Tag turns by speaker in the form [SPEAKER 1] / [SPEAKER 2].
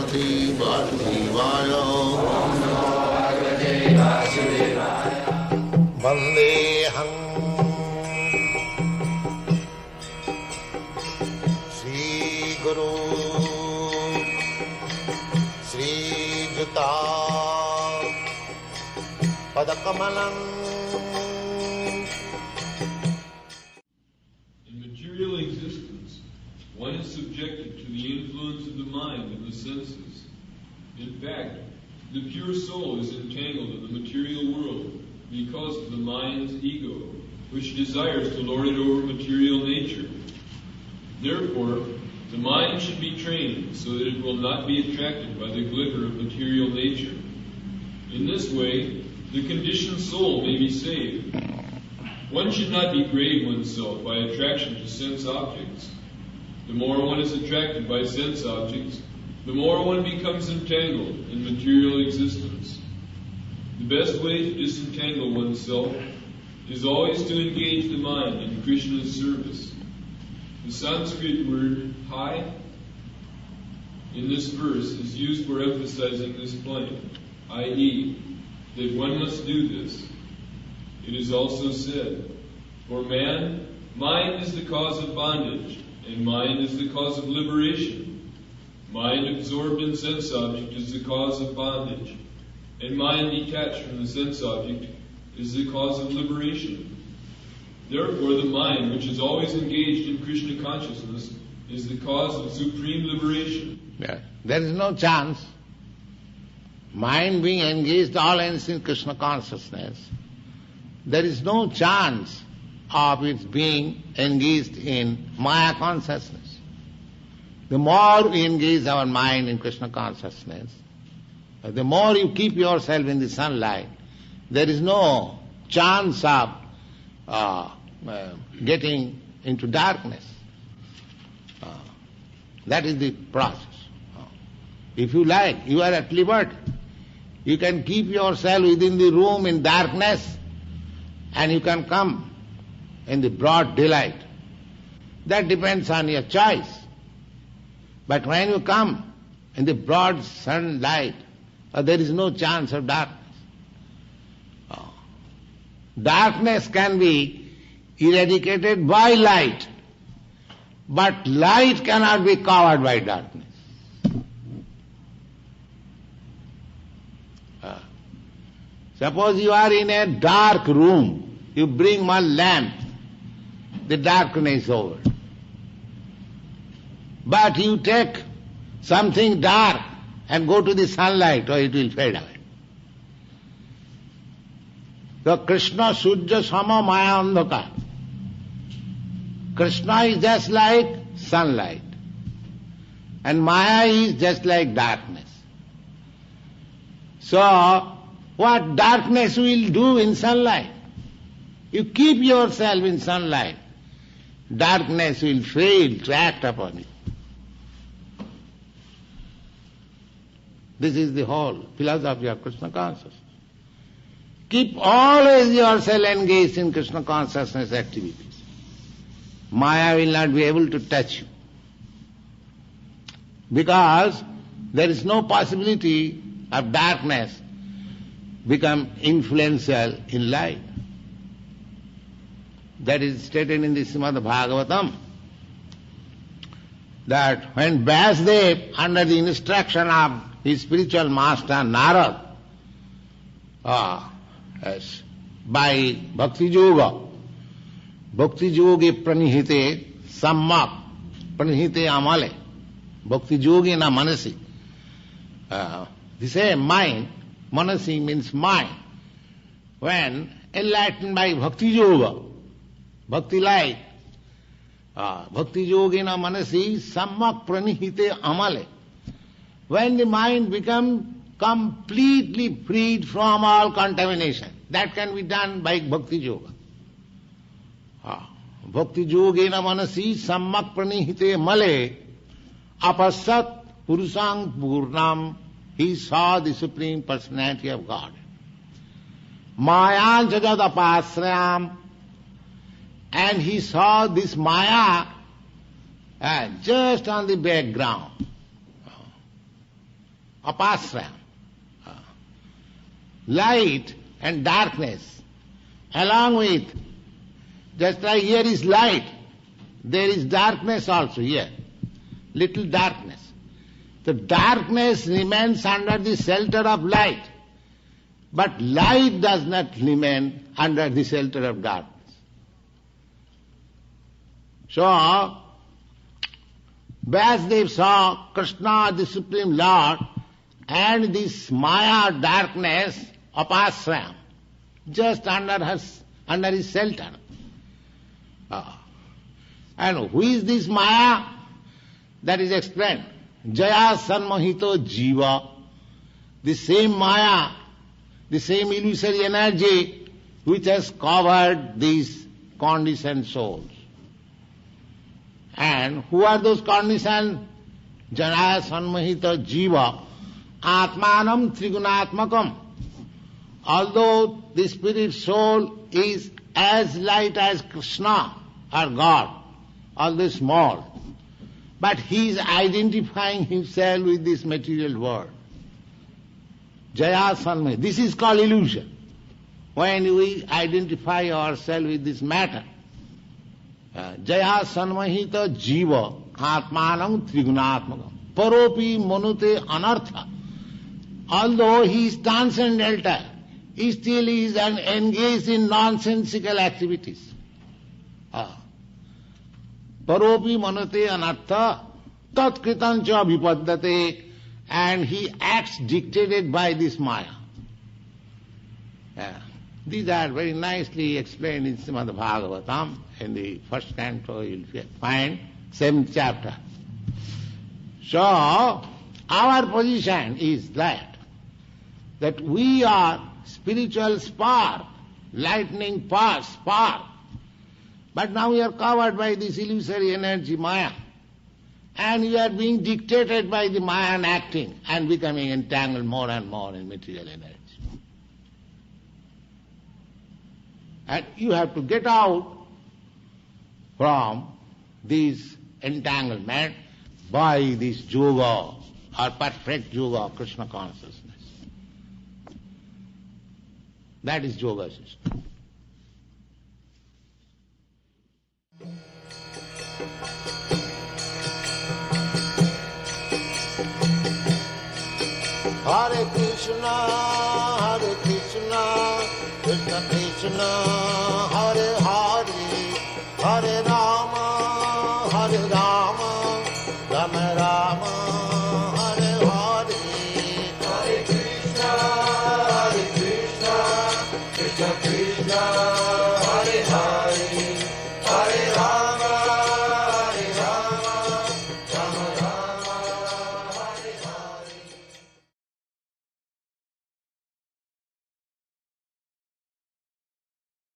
[SPEAKER 1] Bhagavate Vasudevaya. Vandeham Sri Guru Sri Juta Padakamalam.
[SPEAKER 2] In material existence, one is subjected to the influence of the mind and the senses. In fact, the pure soul is entangled in the material world because of the mind's ego, which desires to lord it over material nature. Therefore, the mind should be trained so that it will not be attracted by the glitter of material nature. In this way, the conditioned soul may be saved. One should not degrade oneself by attraction to sense objects. The more one is attracted by sense objects, the more one becomes entangled in material existence. The best way to disentangle oneself is always to engage the mind in Krishna's service. The Sanskrit word "hai" in this verse is used for emphasizing this point, i.e., that one must do this. It is also said, "For man, mind is the cause of bondage, and mind is the cause of liberation. Mind absorbed in sense object is the cause of bondage, and mind detached from the sense object is the cause of liberation. Therefore, the mind, which is always engaged in Krishna consciousness, is the cause of supreme liberation."
[SPEAKER 1] Yeah. There is no chance, mind being engaged always in Krishna consciousness, there is no chance of its being engaged in Maya consciousness. The more we engage our mind in Krishna consciousness, the more you keep yourself in the sunlight, there is no chance of getting into darkness. That is the process. If you like, you are at liberty. You can keep yourself within the room in darkness, and you can come in the broad daylight. That depends on your choice. But when you come in the broad sunlight, there is no chance of darkness. Darkness can be eradicated by light, but light cannot be covered by darkness. Suppose you are in a dark room, you bring one lamp, the darkness is over. But you take something dark and go to the sunlight, or it will fade away. So Kṛṣṇa Sujya Sama Maya Andhaka. Kṛṣṇa is just like sunlight, and Maya is just like darkness. So, what darkness will do in sunlight? You keep yourself in sunlight, darkness will fail to act upon you. This is the whole philosophy of Krishna consciousness. Keep always yourself engaged in Krishna consciousness activities. Maya will not be able to touch you, because there is no possibility of darkness become influential in light. That is stated in the Srimad Bhagavatam, that when Vyasadeva, under the instruction of his spiritual master Narad, by Bhakti Yoga, Bhakti Yogi Pranihite Sammak, Pranihite Amale, Bhakti Yogi na Manasi. The same mind, Manasi means mind. When enlightened by Bhakti Yoga, Bhakti light, Bhakti Yogi na Manasi Sammak Pranihite Amale. When the mind becomes completely freed from all contamination, that can be done by Bhakti Yoga. Bhakti Yogena Manasi Sammak Pranihite Male Apasat Purusang Purnam. He saw the Supreme Personality of God. Maya Jagad Apasrayam. And he saw this Maya just on the background. apasraya. Light and darkness, along with, just like here is light, there is darkness also here, little darkness. The darkness remains under the shelter of light, but light does not remain under the shelter of darkness. So, Vasudev saw Kṛṣṇa, the Supreme Lord, and this Maya darkness apasraya, just under his shelter. And who is this Maya? That is explained. Jaya Sanmohito Jiva, the same Maya, the same illusory energy which has covered these conditioned souls. And who are those conditioned? Jaya Sanmohito Jiva, Atmanam Trigunatmakam. Although the spirit soul is as light as Kṛṣṇa or God, although small, but he is identifying himself with this material world. Jaya Sanmohita. This is called illusion. When we identify ourselves with this matter. Jaya Sanmohita Jiva Atmanam Trigunatmakam. Paropi Manute Anartha. Although he is transcendental, he still is engaged in nonsensical activities. Paropi manate anartha tat kritancha vipaddate, and he acts dictated by this Maya. These are very nicely explained in Srimad Bhagavatam. In the first canto you will find 7th chapter. So, our position is that we are spiritual spark, lightning spark. But now we are covered by this illusory energy, Maya. And we are being dictated by the Mayan acting and becoming entangled more and more in material energy. And you have to get out from this entanglement by this yoga or perfect yoga of Kṛṣṇa consciousness. That is yoga system. Hare Krishna, Krishna Krishna, Hare Hare, Hare Rama, Rama Rama,